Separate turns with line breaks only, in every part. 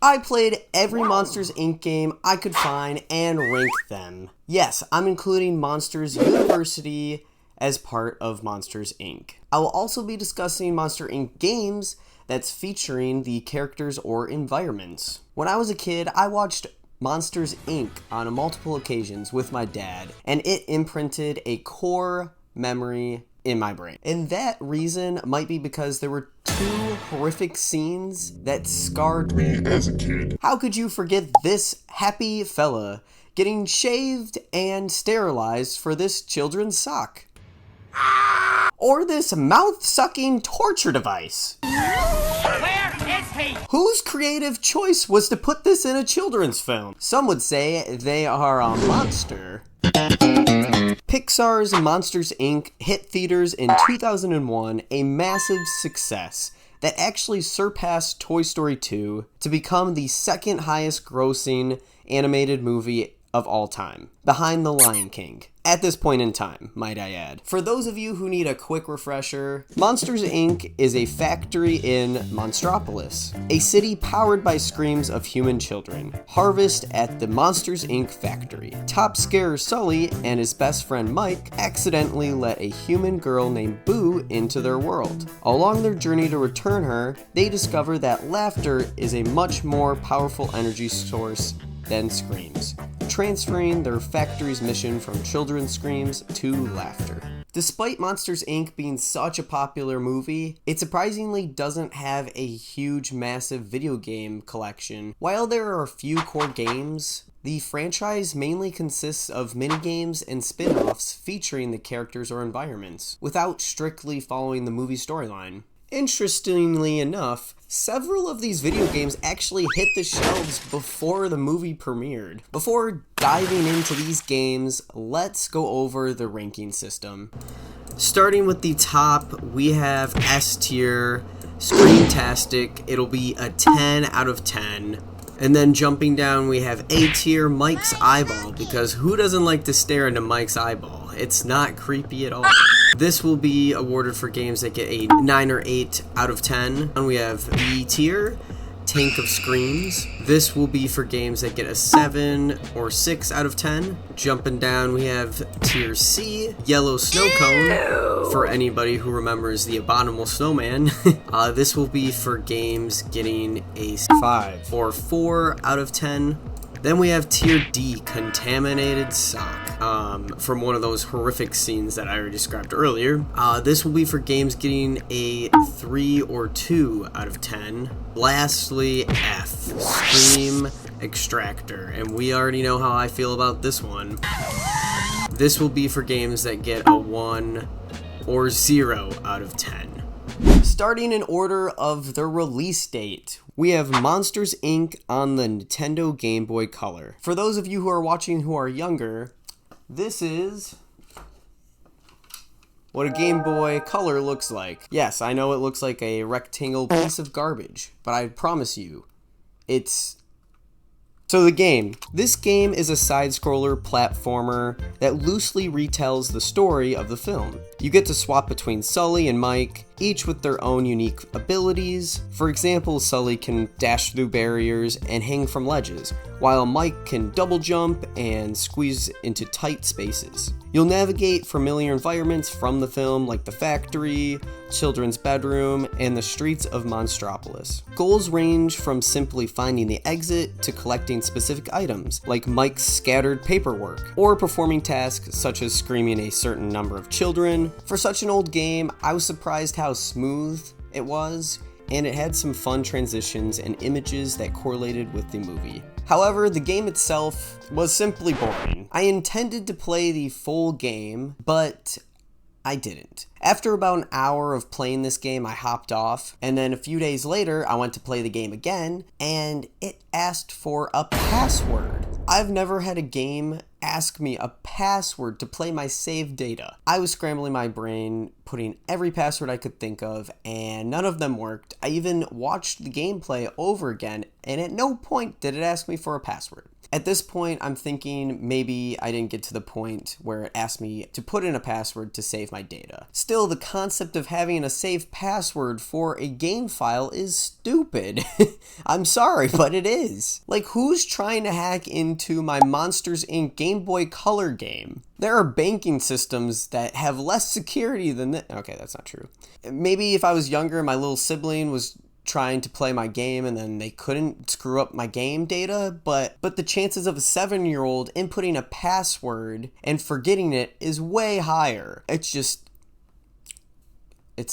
I played every Monsters Inc. game I could find and ranked them. Yes, I'm including Monsters University as part of Monsters Inc. I will also be discussing Monster Inc. games that's featuring the characters or environments. When I was a kid, I watched Monsters Inc. on multiple occasions with my dad, and it imprinted a core memory in my brain. And that reason might be because there were two horrific scenes that scarred me as a kid. How could you forget this happy fella getting shaved and sterilized for this children's sock? Or this mouth-sucking torture device?
Where is he?
Whose creative choice was to put this in a children's film? Some would say they are a monster. Pixar's Monsters Inc. hit theaters in 2001, a massive success that actually surpassed Toy Story 2 to become the second highest grossing animated movie of all time, behind The Lion King. At this point in time, might I add. For those of you who need a quick refresher, Monsters Inc. is a factory in Monstropolis, a city powered by screams of human children. Harvest at the Monsters Inc. factory. Top scarer Sully and his best friend Mike accidentally let a human girl named Boo into their world. Along their journey to return her, they discover that laughter is a much more powerful energy source than screams, transferring their factory's mission from children's screams to laughter. Despite Monsters Inc. being such a popular movie, it surprisingly doesn't have a huge, massive video game collection. While there are a few core games, the franchise mainly consists of minigames and spin-offs featuring the characters or environments, without strictly following the movie storyline. Interestingly enough, several of these video games actually hit the shelves before the movie premiered. Before diving into these games, let's go over the ranking system. Starting with the top, we have S tier, Screamtastic. It'll be a 10 out of 10. And then jumping down, we have A tier, Mike's Eyeball, because who doesn't like to stare into Mike's eyeball? It's not creepy at all. This will be awarded for games that get a 9 or 8 out of 10. And we have B tier, Tank of Screams. This will be for games that get a 7 or 6 out of 10. Jumping down, we have tier C, Yellow Snow Cone, for anybody who remembers the Abominable Snowman. This will be for games getting a 5 or 4 out of 10. Then we have tier D, Contaminated Sock, from one of those horrific scenes that I already described earlier. This will be for games getting a 3 or 2 out of 10. Lastly, F, Scream Extractor, and we already know how I feel about this one. This will be for games that get a 1 or 0 out of 10. Starting in order of the release date, we have Monsters Inc. on the Nintendo Game Boy Color. For those of you who are watching who are younger, this is what a Game Boy Color looks like. Yes, I know it looks like a rectangle piece of garbage, but I promise you, it's... So the game. This game is a side-scroller platformer that loosely retells the story of the film. You get to swap between Sully and Mike, each with their own unique abilities. For example, Sully can dash through barriers and hang from ledges, while Mike can double jump and squeeze into tight spaces. You'll navigate familiar environments from the film like the factory, children's bedroom, and the streets of Monstropolis. Goals range from simply finding the exit to collecting specific items, like Mike's scattered paperwork, or performing tasks such as screaming a certain number of children. For such an old game, I was surprised how smooth it was, and it had some fun transitions and images that correlated with the movie. However, the game itself was simply boring. I intended to play the full game, but I didn't. After about an hour of playing this game, I hopped off, and then a few days later, I went to play the game again, and it asked for a password. I've never had a game ask me a password to play my saved data. I was scrambling my brain, putting every password I could think of, and none of them worked. I even watched the gameplay over again, and at no point did it ask me for a password. At this point, I'm thinking maybe I didn't get to the point where it asked me to put in a password to save my data. Still, the concept of having a safe password for a game file is stupid. I'm sorry, but it is. Like, who's trying to hack into my Monsters, Inc. Game Boy Color game? There are banking systems that have less security than this. Okay, that's not true. Maybe if I was younger, my little sibling was trying to play my game and then they couldn't screw up my game data, but the chances of a 7-year-old inputting a password and forgetting it is way higher. It's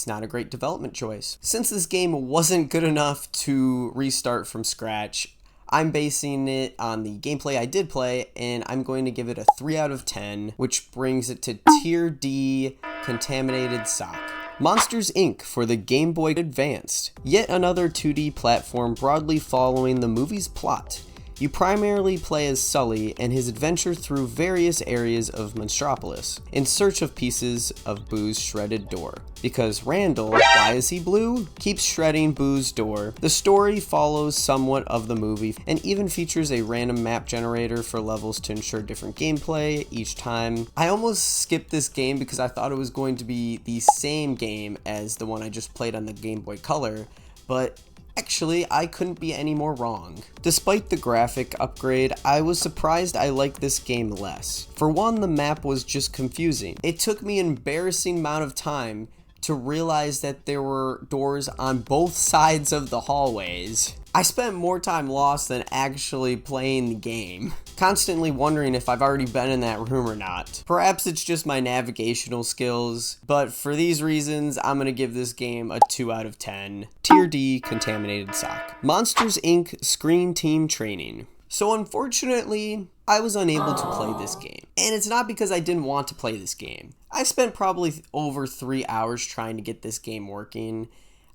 not a great development choice. Since this game wasn't good enough to restart from scratch, I'm basing it on the gameplay I did play, and I'm going to give it a 3 out of 10, which brings it to Tier D, Contaminated Sock. Monsters, Inc. for the Game Boy Advanced. Yet another 2D platform broadly following the movie's plot. You primarily play as Sully and his adventure through various areas of Monstropolis in search of pieces of Boo's shredded door. Because Randall, why is he blue? Keeps shredding Boo's door. The story follows somewhat of the movie and even features a random map generator for levels to ensure different gameplay each time. I almost skipped this game because I thought it was going to be the same game as the one I just played on the Game Boy Color, but actually, I couldn't be any more wrong. Despite the graphic upgrade, I was surprised I liked this game less. For one, the map was just confusing. It took me an embarrassing amount of time to realize that there were doors on both sides of the hallways. I spent more time lost than actually playing the game, constantly wondering if I've already been in that room or not. Perhaps it's just my navigational skills, but for these reasons, I'm gonna give this game a 2 out of 10. Tier D, Contaminated Sock. Monsters, Inc. Screen Team Training. So unfortunately, I was unable to play this game. And it's not because I didn't want to play this game. I spent probably over 3 hours trying to get this game working.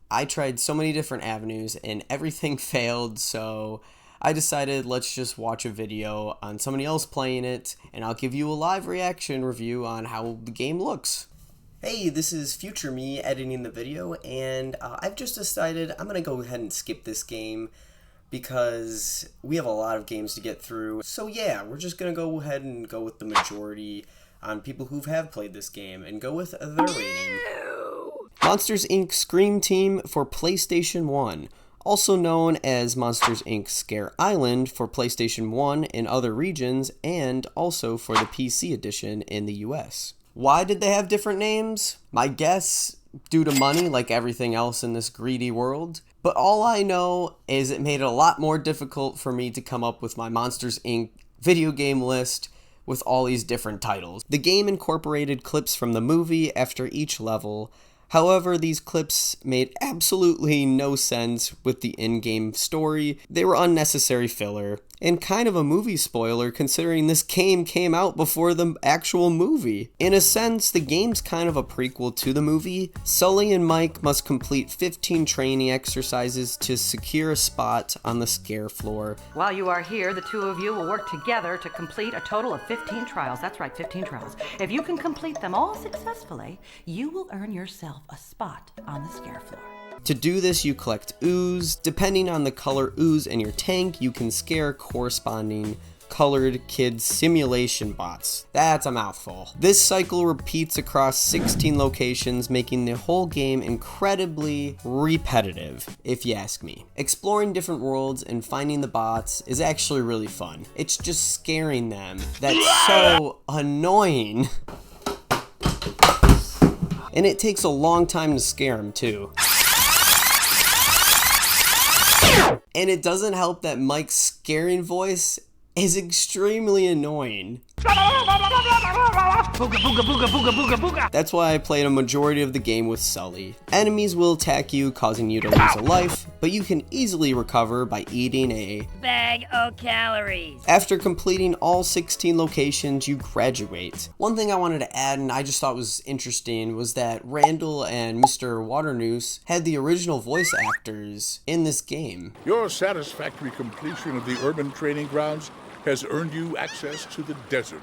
I tried so many different avenues and everything failed, so I decided let's just watch a video on somebody else playing it, and I'll give you a live reaction review on how the game looks. Hey, this is future me editing the video, and I've just decided I'm going to go ahead and skip this game because we have a lot of games to get through. So yeah, we're just going to go ahead and go with the majority on people who have played this game and go with their rating. Monsters, Inc. Scream Team for PlayStation 1, also known as Monsters, Inc. Scare Island for PlayStation 1 in other regions, and also for the PC edition in the US. Why did they have different names? My guess, due to money, like everything else in this greedy world. But all I know is it made it a lot more difficult for me to come up with my Monsters, Inc. video game list with all these different titles. The game incorporated clips from the movie after each level. However, these clips made absolutely no sense with the in-game story. They were unnecessary filler, and kind of a movie spoiler considering this game came out before the actual movie. In a sense, the game's kind of a prequel to the movie. Sully and Mike must complete 15 training exercises to secure a spot on the scare floor.
While you are here, the two of you will work together to complete a total of 15 trials. That's right, 15 trials. If you can complete them all successfully, you will earn yourself a spot on the scare floor.
To do this, you collect ooze. Depending on the color ooze in your tank, you can scare corresponding colored kid simulation bots. That's a mouthful. This cycle repeats across 16 locations, making the whole game incredibly repetitive, if you ask me. Exploring different worlds and finding the bots is actually really fun. It's just scaring them that's so annoying. And it takes a long time to scare them too. And it doesn't help that Mike's scaring voice is extremely annoying.
Booga, booga, booga, booga, booga, booga.
That's why I played a majority of the game with Sully. Enemies will attack you, causing you to lose a life, but you can easily recover by eating a
Bag of calories.
After completing all 16 locations, you graduate. One thing I wanted to add, and I just thought was interesting, was that Randall and Mr. Waternoose had the original voice actors in this game.
Your satisfactory completion of the urban training grounds has earned you access to the desert.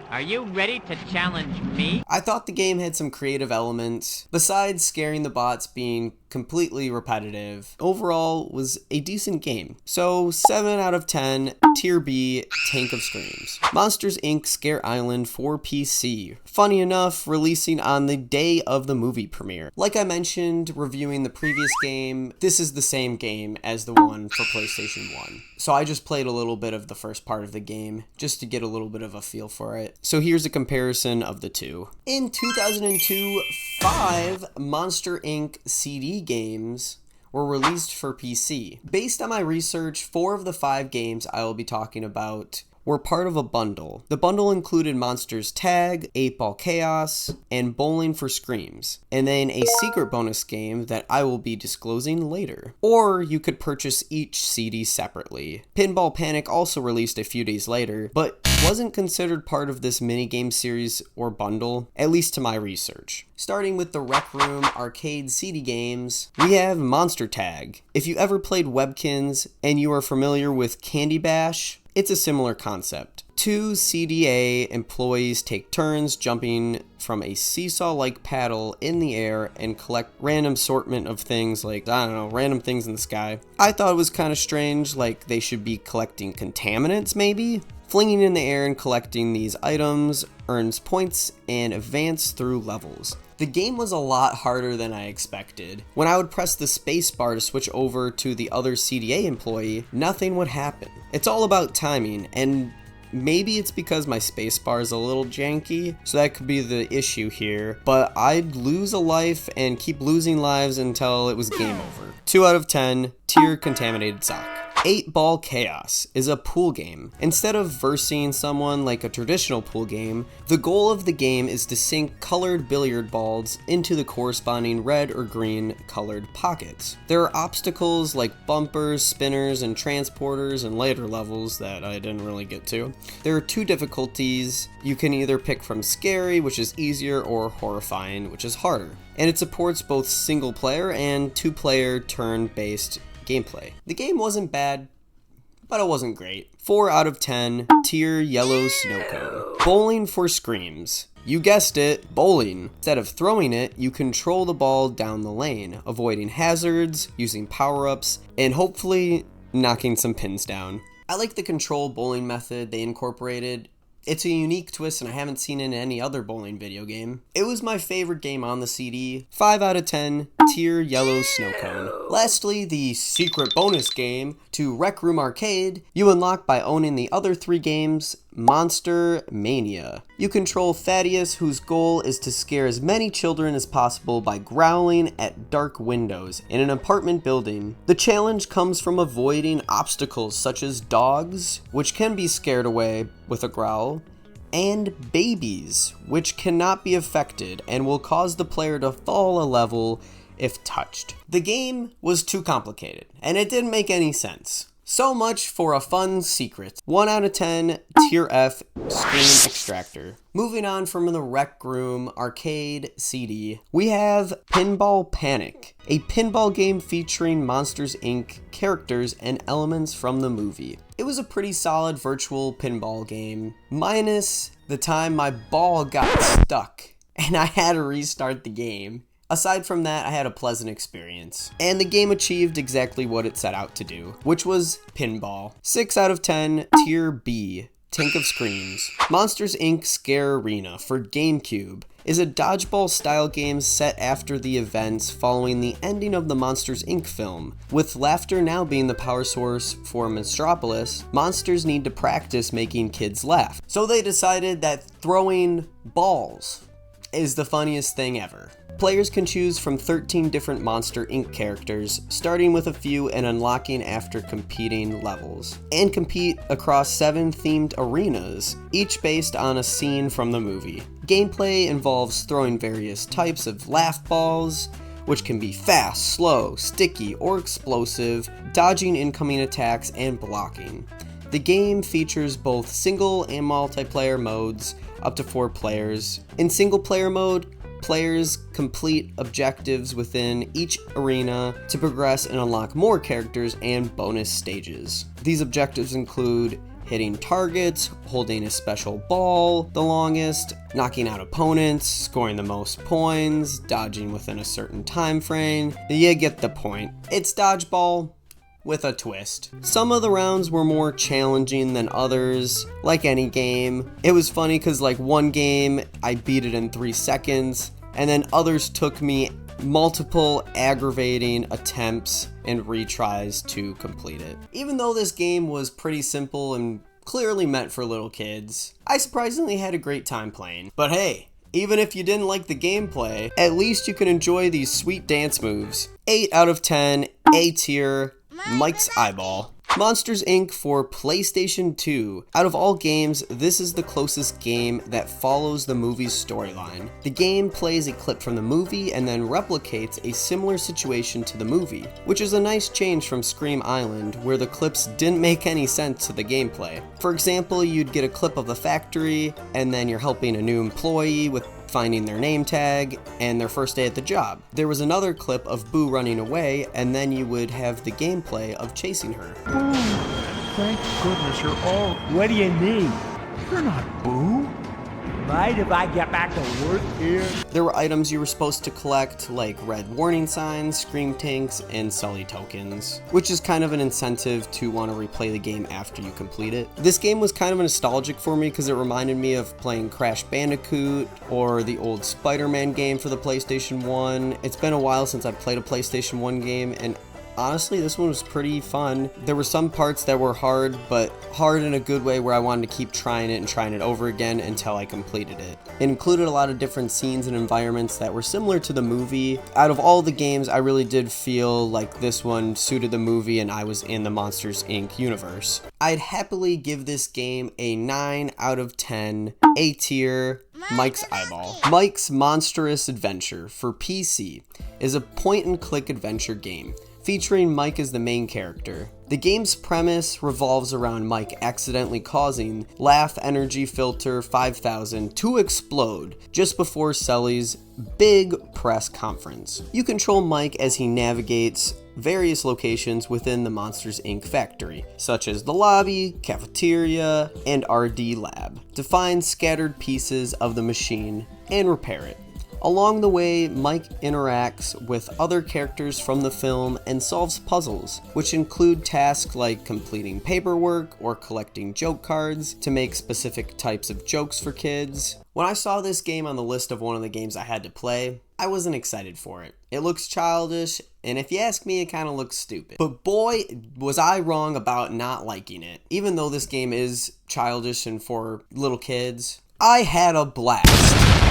Are you ready to challenge me?
I thought the game had some creative elements, besides scaring the bots being completely repetitive. Overall, was a decent game. So 7 out of 10, Tier B, Tank of Screams. Monsters Inc. Scare Island for PC. Funny enough, releasing on the day of the movie premiere. Like I mentioned, reviewing the previous game, this is the same game as the one for PlayStation 1. So I just played a little bit of the first part of the game, just to get a little bit of a feel for it. So here's a comparison of the two. In 2002, 5 Monster Inc. CD games were released for PC. Based on my research, 4 of the 5 games I will be talking about were part of a bundle. The bundle included Monsters Tag, 8-Ball Chaos, and Bowling for Screams, and then a secret bonus game that I will be disclosing later. Or you could purchase each CD separately. Pinball Panic also released a few days later, but wasn't considered part of this minigame series or bundle, at least to my research. Starting with the Rec Room arcade CD games, we have Monster Tag. If you ever played Webkins and you are familiar with Candy Bash, it's a similar concept. 2 CDA employees take turns jumping from a seesaw-like paddle in the air and collect random assortment of things like, I don't know, random things in the sky. I thought it was kind of strange, like they should be collecting contaminants maybe? Flinging in the air and collecting these items earns points and advance through levels. The game was a lot harder than I expected. When I would press the space bar to switch over to the other CDA employee, nothing would happen. It's all about timing, and maybe it's because my space bar is a little janky, so that could be the issue here, but I'd lose a life and keep losing lives until it was game over. 2 out of 10, Tier Contaminated Sock. 8-Ball Chaos is a pool game. Instead of versing someone like a traditional pool game, the goal of the game is to sink colored billiard balls into the corresponding red or green colored pockets. There are obstacles like bumpers, spinners, and transporters in later levels that I didn't really get to. There are 2 difficulties. You can either pick from scary, which is easier, or horrifying, which is harder. And it supports both single player and 2-player turn-based gameplay. The game wasn't bad, but it wasn't great. 4 out of 10, Tier Yellow Snow Cone. Bowling for Screams. You guessed it, bowling. Instead of throwing it, you control the ball down the lane, avoiding hazards, using power-ups, and hopefully knocking some pins down. I like the control bowling method they incorporated. It's a unique twist and I haven't seen it in any other bowling video game. It was my favorite game on the CD. 5 out of 10, Tier Yellow Snow Cone. Lastly, the secret bonus game to Rec Room Arcade, you unlock by owning the other 3 games, Monster Mania. You control Thaddeus, whose goal is to scare as many children as possible by growling at dark windows in an apartment building. The challenge comes from avoiding obstacles such as dogs, which can be scared away with a growl, and babies, which cannot be affected and will cause the player to fall a level if touched. The game was too complicated, and it didn't make any sense. So much for a fun secret. 1 out of 10, Tier F, Screen Extractor. Moving on from the Rec Room arcade CD, we have Pinball Panic, a pinball game featuring Monsters Inc. characters and elements from the movie. It was a pretty solid virtual pinball game, minus the time my ball got stuck and I had to restart the game. Aside from that, I had a pleasant experience, and the game achieved exactly what it set out to do, which was pinball. 6 out of 10, Tier B, Tank of Screams. Monsters Inc. Scare Arena for GameCube is a dodgeball-style game set after the events following the ending of the Monsters Inc. film. With laughter now being the power source for Monstropolis, monsters need to practice making kids laugh. So they decided that throwing balls is the funniest thing ever. Players can choose from 13 different Monster Inc. characters, starting with a few and unlocking after competing levels, and compete across 7 themed arenas, each based on a scene from the movie. Gameplay involves throwing various types of laugh balls, which can be fast, slow, sticky, or explosive, dodging incoming attacks, and blocking. The game features both single and multiplayer modes, up to 4 players. In single player mode, players complete objectives within each arena to progress and unlock more characters and bonus stages. These objectives include hitting targets, holding a special ball the longest, knocking out opponents, scoring the most points, dodging within a certain time frame. You get the point. It's dodgeball with a twist. Some of the rounds were more challenging than others, like any game. It was funny because like one game, I beat it in 3 seconds, and then others took me multiple aggravating attempts and retries to complete it. Even though this game was pretty simple and clearly meant for little kids, I surprisingly had a great time playing. But hey, even if you didn't like the gameplay, at least you can enjoy these sweet dance moves. 8 out of 10, A tier, Mike's eyeball. Monsters Inc. for PlayStation 2. Out of all games, this is the closest game that follows the movie's storyline. The game plays a clip from the movie and then replicates a similar situation to the movie, which is a nice change from Scream Island, where the clips didn't make any sense to the gameplay. For example, you'd get a clip of the factory, and then you're helping a new employee with finding their name tag and their first day at the job. There was another clip of Boo running away, and then you would have the gameplay of chasing her.
Boo! Thank goodness you're all... What do you need? You're not Boo. Mind if I get back to work here?
There were items you were supposed to collect, like red warning signs, scream tanks, and Sully tokens, which is kind of an incentive to want to replay the game after you complete it. This game was kind of nostalgic for me because it reminded me of playing Crash Bandicoot or the old Spider-Man game for the PlayStation 1. It's been a while since I played a PlayStation 1 game, and honestly, this one was pretty fun. There were some parts that were hard, but hard in a good way where I wanted to keep trying it and trying it over again until I completed it. It included a lot of different scenes and environments that were similar to the movie. Out of all the games, I really did feel like this one suited the movie and I was in the Monsters Inc. universe. I'd happily give this game a 9 out of 10, A tier, Mike's eyeball. Mike's Monstrous Adventure for PC is a point-and-click adventure game featuring Mike as the main character. The game's premise revolves around Mike accidentally causing Laugh Energy Filter 5000 to explode just before Sully's big press conference. You control Mike as he navigates various locations within the Monsters Inc. factory, such as the lobby, cafeteria, and RD lab, to find scattered pieces of the machine and repair it. Along the way, Mike interacts with other characters from the film and solves puzzles, which include tasks like completing paperwork or collecting joke cards to make specific types of jokes for kids. When I saw this game on the list of one of the games I had to play, I wasn't excited for it. It looks childish, and if you ask me, it kind of looks stupid. But boy, was I wrong about not liking it. Even though this game is childish and for little kids, I had a blast.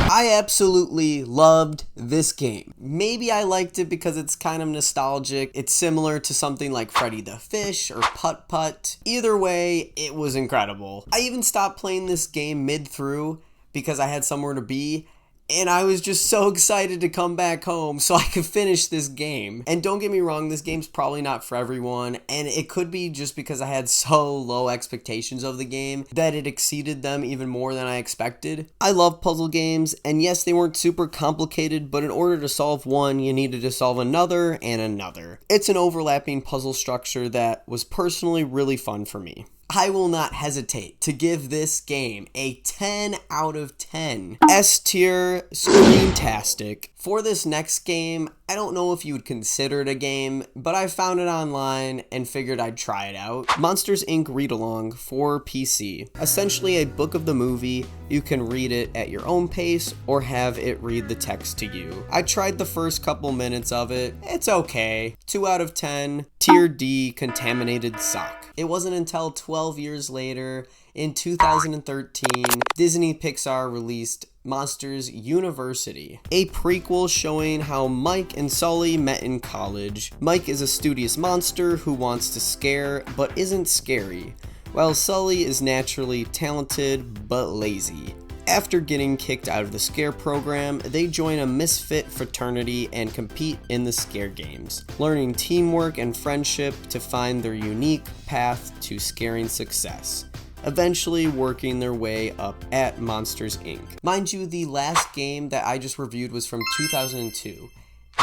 I absolutely loved this game. Maybe I liked it because it's kind of nostalgic. It's similar to something like Freddy the Fish or Putt Putt. Either way, it was incredible. I even stopped playing this game mid-through because I had somewhere to be, and I was just so excited to come back home so I could finish this game. And don't get me wrong, this game's probably not for everyone, and it could be just because I had so low expectations of the game that it exceeded them even more than I expected. I love puzzle games, and yes, they weren't super complicated, but in order to solve one, you needed to solve another and another. It's an overlapping puzzle structure that was personally really fun for me. I will not hesitate to give this game a 10 out of 10. S tier, screentastic. For this next game, I don't know if you would consider it a game, but I found it online and figured I'd try it out. Monsters Inc. Read Along for PC. Essentially a book of the movie. You can read it at your own pace or have it read the text to you. I tried the first couple minutes of it. It's okay. 2 out of 10. Tier D, Contaminated Sock. It wasn't until 12 years later, in 2013, Disney Pixar released Monsters University, a prequel showing how Mike and Sully met in college. Mike is a studious monster who wants to scare but isn't scary, while Sully is naturally talented but lazy. After getting kicked out of the scare program, they join a misfit fraternity and compete in the scare games, learning teamwork and friendship to find their unique path to scaring success, eventually working their way up at Monsters Inc. Mind you, the last game that I just reviewed was from 2002.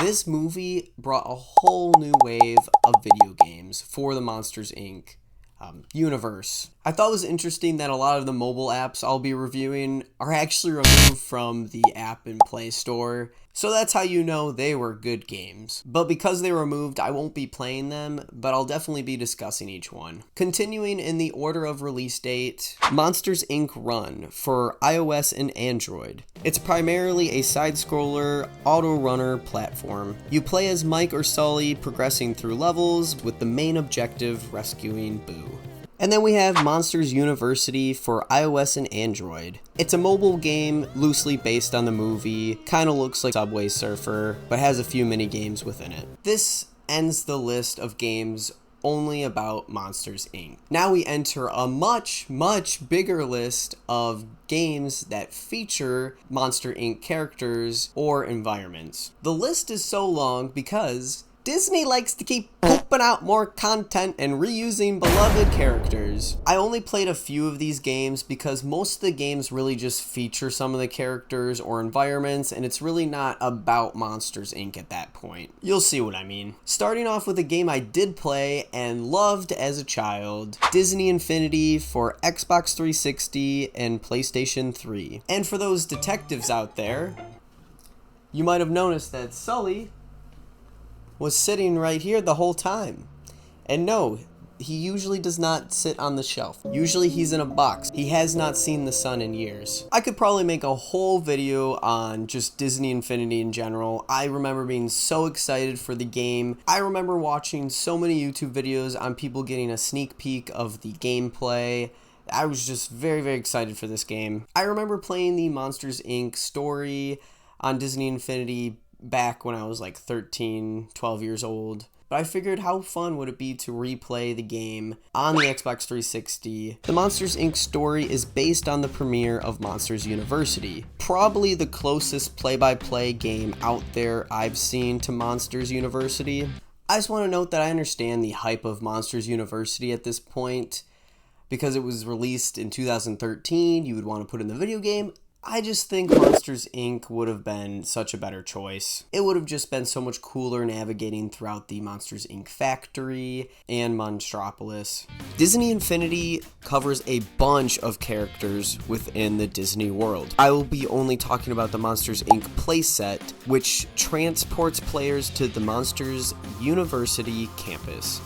This movie brought a whole new wave of video games for the Monsters Inc. universe. I thought it was interesting that a lot of the mobile apps I'll be reviewing are actually removed from the app and Play Store. So that's how you know they were good games. But because they were removed, I won't be playing them, but I'll definitely be discussing each one. Continuing in the order of release date, Monsters Inc. Run for iOS and Android. It's primarily a side-scroller, auto-runner platform. You play as Mike or Sully, progressing through levels with the main objective rescuing Boo. And then we have Monsters University for iOS and Android. It's a mobile game loosely based on the movie, kind of looks like Subway Surfer, but has a few mini games within it. This ends the list of games only about Monsters Inc. Now we enter a much bigger list of games that feature Monster Inc. characters or environments. The list is so long because Disney likes to keep pooping out more content and reusing beloved characters. I only played a few of these games because most of the games really just feature some of the characters or environments, and it's really not about Monsters Inc. at that point. You'll see what I mean. Starting off with a game I did play and loved as a child, Disney Infinity for Xbox 360 and PlayStation 3. And for those detectives out there, you might have noticed that Sully was sitting right here the whole time. And no, he usually does not sit on the shelf. Usually he's in a box. He has not seen the sun in years. I could probably make a whole video on just Disney Infinity in general. I remember being so excited for the game. I remember watching so many YouTube videos on people getting a sneak peek of the gameplay. I was just very excited for this game. I remember playing the Monsters Inc. story on Disney Infinity back when I was like 13, 12 years old. But I figured how fun would it be to replay the game on the Xbox 360. The Monsters Inc. story is based on the premiere of Monsters University. Probably the closest play-by-play game out there I've seen to Monsters University. I just want to note that I understand the hype of Monsters University at this point. Because it was released in 2013, you would want to put in the video game. I just think Monsters Inc. would have been such a better choice. It would have just been so much cooler navigating throughout the Monsters Inc. factory and Monstropolis. Disney Infinity covers a bunch of characters within the Disney world. I will be only talking about the Monsters Inc. playset, which transports players to the Monsters University campus,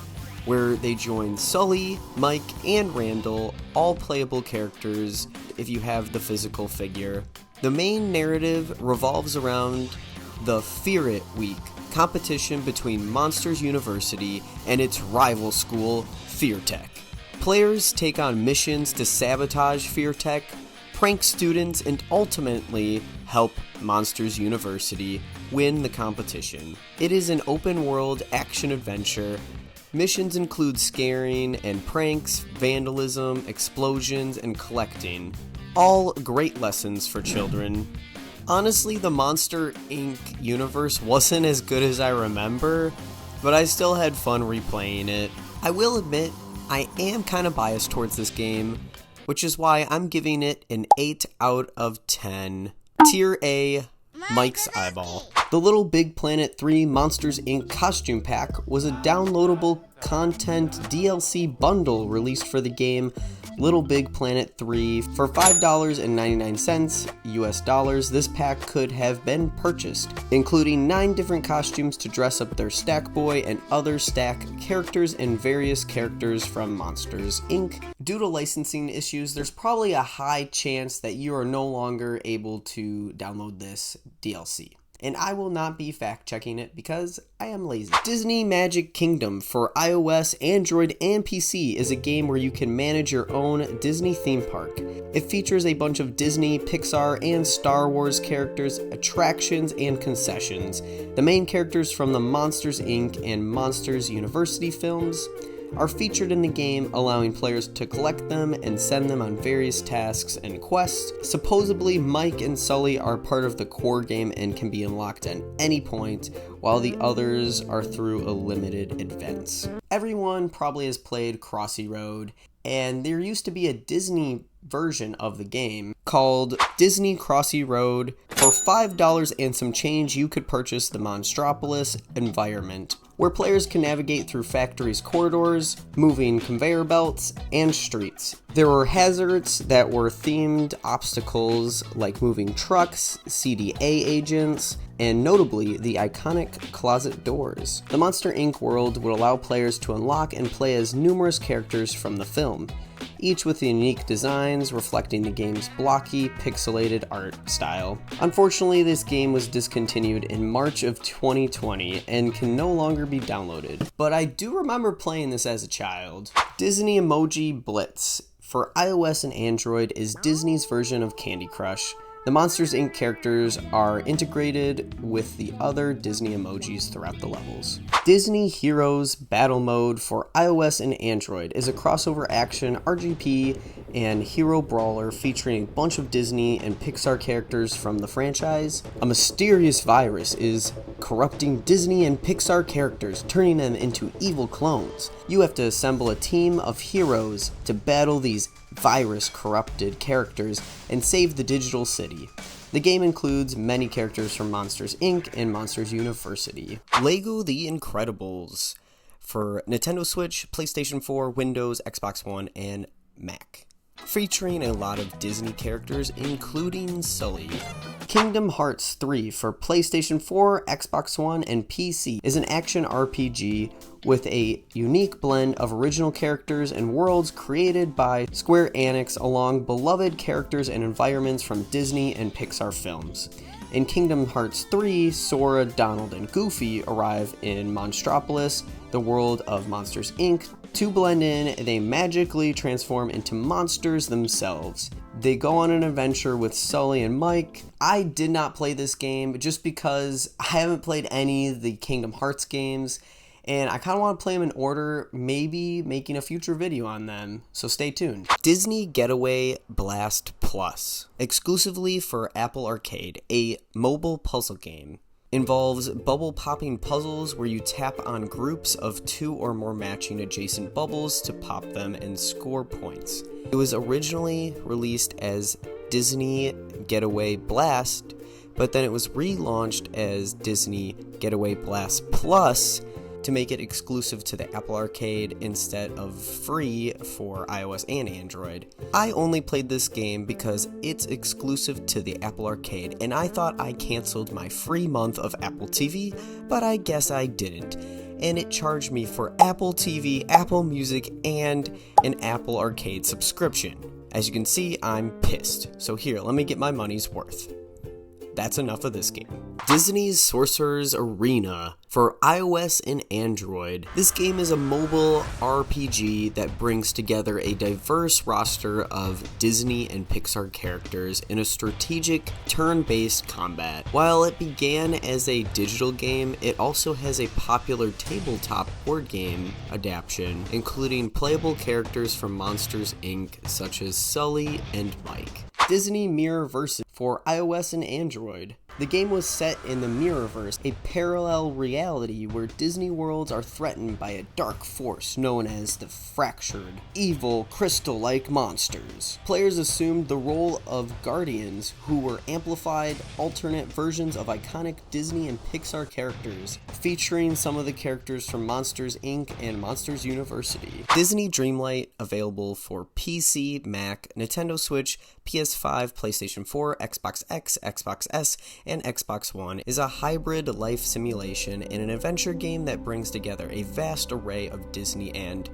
where they join Sully, Mike, and Randall, all playable characters if you have the physical figure. The main narrative revolves around the Fear It Week competition between Monsters University and its rival school, Fear Tech. Players take on missions to sabotage Fear Tech, prank students, and ultimately help Monsters University win the competition. It is an open-world action-adventure. Missions include scaring and pranks, vandalism, explosions, and collecting. All great lessons for children. Honestly, the Monster Inc. universe wasn't as good as I remember, but I still had fun replaying it. I will admit, I am kind of biased towards this game, which is why I'm giving it an 8 out of 10. Tier A, Mike's Eyeball. The LittleBigPlanet 3 Monsters Inc. costume pack was a downloadable content DLC bundle released for the game LittleBigPlanet 3 for $5.99 US dollars. This pack could have been purchased, including 9 different costumes to dress up their Stack Boy and other Stack characters and various characters from Monsters Inc. Due to licensing issues, there's probably a high chance that you are no longer able to download this DLC. And I will not be fact-checking it because I am lazy. Disney Magic Kingdom for iOS, Android, and PC is a game where you can manage your own Disney theme park. It features a bunch of Disney, Pixar, and Star Wars characters, attractions, and concessions. The main characters from the Monsters Inc. and Monsters University films are featured in the game, allowing players to collect them and send them on various tasks and quests. Supposedly, Mike and Sully are part of the core game and can be unlocked at any point, while the others are through a limited events. Everyone probably has played Crossy Road, and there used to be a Disney version of the game called Disney Crossy Road For $5 and some change, you could purchase the Monstropolis environment, where players can navigate through factories' corridors, moving conveyor belts, and streets. There were hazards that were themed obstacles like moving trucks, CDA agents, and notably the iconic closet doors. The Monster Inc. world would allow players to unlock and play as numerous characters from the film, each with unique designs reflecting the game's blocky, pixelated art style. Unfortunately, this game was discontinued in March of 2020 and can no longer be downloaded. But I do remember playing this as a child. Disney Emoji Blitz for iOS and Android is Disney's version of Candy Crush. The Monsters Inc. characters are integrated with the other Disney emojis throughout the levels. Disney Heroes Battle Mode for iOS and Android is a crossover action RGP and hero brawler featuring a bunch of Disney and Pixar characters from the franchise. A mysterious virus is corrupting Disney and Pixar characters, turning them into evil clones. You have to assemble a team of heroes to battle these virus-corrupted characters and save the digital city. The game includes many characters from Monsters Inc. and Monsters University. Lego The Incredibles for Nintendo Switch, PlayStation 4, Windows, Xbox One, and Mac, featuring a lot of Disney characters including Sully. Kingdom Hearts 3 for PlayStation 4, Xbox One, and PC is an action RPG with a unique blend of original characters and worlds created by Square Enix along beloved characters and environments from Disney and Pixar films. In Kingdom Hearts 3, Sora, Donald, and Goofy arrive in Monstropolis, the world of Monsters Inc. To blend in, they magically transform into monsters themselves. They go on an adventure with Sully and Mike. I did not play this game just because I haven't played any of the Kingdom Hearts games, and I kind of want to play them in order, maybe making a future video on them, so stay tuned. Disney Getaway Blast Plus, exclusively for Apple Arcade, a mobile puzzle game. Involves bubble-popping puzzles where you tap on groups of 2 or more matching adjacent bubbles to pop them and score points. It was originally released as Disney Getaway Blast, but then it was relaunched as Disney Getaway Blast Plus to make it exclusive to the Apple Arcade instead of free for iOS and Android. I only played this game because it's exclusive to the Apple Arcade, and I thought I canceled my free month of Apple TV, but I guess I didn't. And it charged me for Apple TV, Apple Music, and an Apple Arcade subscription. As you can see, I'm pissed. So here, let me get my money's worth. That's enough of this game. Disney's Sorcerer's Arena for iOS and Android. This game is a mobile RPG that brings together a diverse roster of Disney and Pixar characters in a strategic, turn-based combat. While it began as a digital game, it also has a popular tabletop board game adaptation, including playable characters from Monsters Inc. such as Sully and Mike. Disney Mirrorverse for iOS and Android. The game was set in the Mirrorverse, a parallel reality where Disney worlds are threatened by a dark force known as the Fractured, evil, crystal-like monsters. Players assumed the role of guardians who were amplified alternate versions of iconic Disney and Pixar characters, featuring some of the characters from Monsters Inc. and Monsters University. Disney Dreamlight, available for PC, Mac, Nintendo Switch, PS5, PlayStation 4, Xbox X, Xbox S, and Xbox One, is a hybrid life simulation and an adventure game that brings together a vast array of Disney and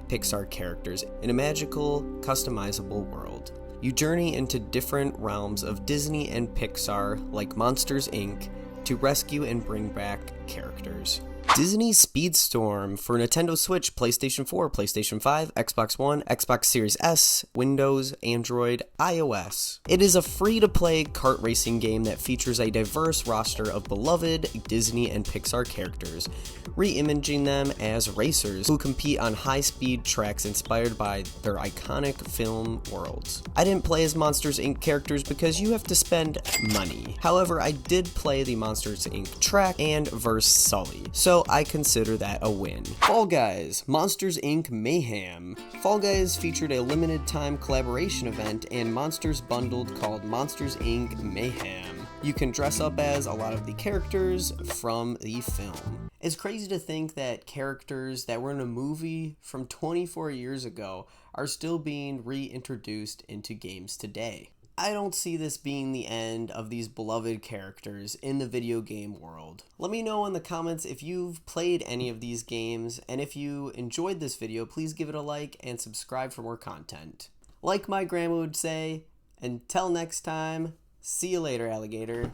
Pixar characters in a magical, customizable world. You journey into different realms of Disney and Pixar, like Monsters Inc., to rescue and bring back characters. Disney Speedstorm for Nintendo Switch, PlayStation 4, PlayStation 5, Xbox One, Xbox Series S, Windows, Android, iOS. It is a free-to-play kart racing game that features a diverse roster of beloved Disney and Pixar characters, re-imaging them as racers who compete on high-speed tracks inspired by their iconic film worlds. I didn't play as Monsters Inc. characters because you have to spend money. However, I did play the Monsters Inc. track and verse Sully, so I consider that a win. Fall Guys, Monsters Inc. Mayhem. Fall Guys featured a limited time collaboration event and monsters bundled called Monsters Inc. Mayhem. You can dress up as a lot of the characters from the film. It's crazy to think that characters that were in a movie from 24 years ago are still being reintroduced into games today. I don't see this being the end of these beloved characters in the video game world. Let me know in the comments if you've played any of these games, and if you enjoyed this video, please give it a like and subscribe for more content. Like my grandma would say, until next time, see you later, alligator.